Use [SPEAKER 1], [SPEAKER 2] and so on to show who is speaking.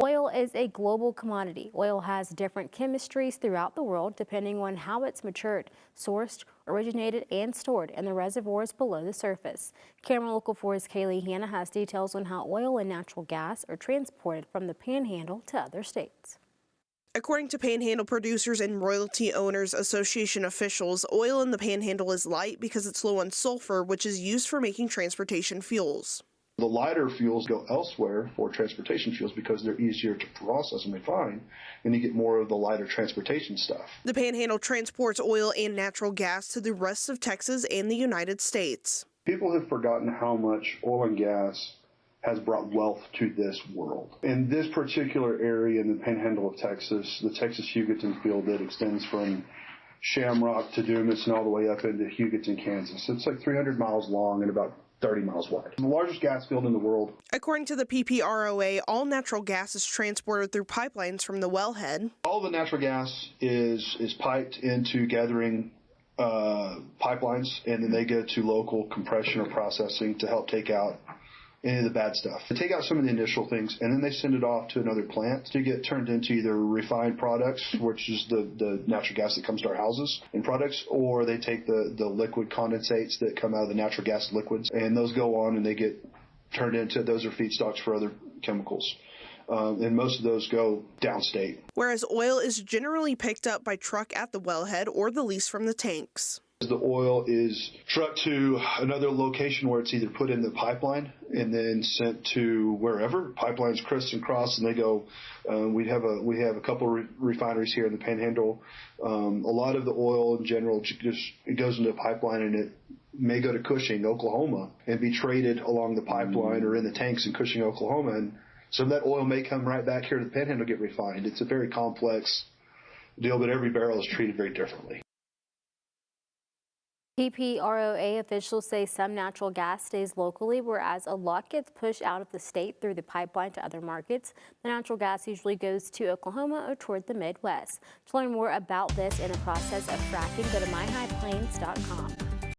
[SPEAKER 1] Oil is a global commodity. Oil has different chemistries throughout the world depending on how it's matured, sourced, originated, and stored in the reservoirs below the surface. Camera Local 4's Kaylee Hanna has details on how oil and natural gas are transported from the Panhandle to other states.
[SPEAKER 2] According to Panhandle Producers and Royalty Owners Association officials, oil in the Panhandle is light because it's low on sulfur, which is used for making transportation fuels.
[SPEAKER 3] The lighter fuels go elsewhere for transportation fuels because they're easier to process and refine, and you get more of the lighter transportation stuff.
[SPEAKER 2] The Panhandle transports oil and natural gas to the rest of Texas and the United States.
[SPEAKER 3] People have forgotten how much oil and gas has brought wealth to this world. In this particular area in the Panhandle of Texas, the Texas Hugoton field that extends from Shamrock to Dumas and all the way up into Hugoton, Kansas. It's like 300 miles long and about 30 miles wide. The largest gas field in the world.
[SPEAKER 2] According to the PPROA, all natural gas is transported through pipelines from the wellhead.
[SPEAKER 3] All the natural gas is piped into gathering pipelines, and then they go to local compression or processing to help take out any of the bad stuff. They take out some of the initial things, and then they send it off to another plant to get turned into either refined products, which is the natural gas that comes to our houses and products, or they take the liquid condensates that come out of the natural gas liquids, and those go on and they get turned into, those are feedstocks for other chemicals. And most of those go downstate.
[SPEAKER 2] Whereas oil is generally picked up by truck at the wellhead or the lease from the tanks.
[SPEAKER 3] The oil is trucked to another location where it's either put in the pipeline and then sent to wherever. Pipelines crisscross and they go. We have a couple refineries here in the Panhandle. A lot of the oil in general it goes into a pipeline and it may go to Cushing, Oklahoma, and be traded along the pipeline or in the tanks in Cushing, Oklahoma. And some of that oil may come right back here to the Panhandle and get refined. It's a very complex deal, but every barrel is treated very differently.
[SPEAKER 1] PPROA officials say some natural gas stays locally, whereas a lot gets pushed out of the state through the pipeline to other markets. The natural gas usually goes to Oklahoma or toward the Midwest. To learn more about this and the process of fracking, go to myhighplains.com.